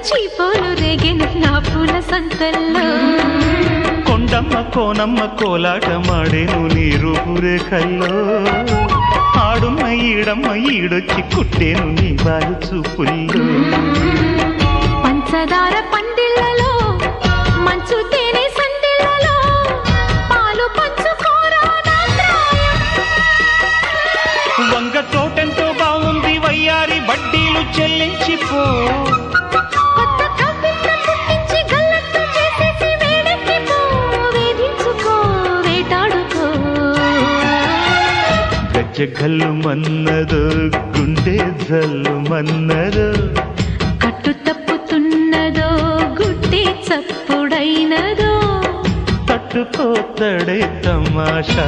చీపోలు రేగెను నా పూల సంతల్లో కొండమ్మ కోనమ్మ కోలాటమాడేను నీ రూపురేఖల్లో ఆడుమ్మ ఈడమ్మ ఈడొచ్చి కుట్టేను నీ బాలు చూపుల్లో పంచదార పందిళ్ళలో మంచు తేనె సందిళ్ళలో పాలు పంచుకోరా నా ప్రాయం. వంగ తోటెంతో బాగుంది వయ్యారి వడ్డీలు చెల్లించిపో కొత్త కవిత్వం పుట్టించి గల్లత్తు చేసేసి వేడెక్కిపో వేధించుకో వేటాడుకో గజ్జ గల్లు మన్నదో గుండె జల్లు మన్నదో కట్టు తప్పుతున్నదో గుడ్డి చప్పుడైనదో తట్టుకోతడే తమాషా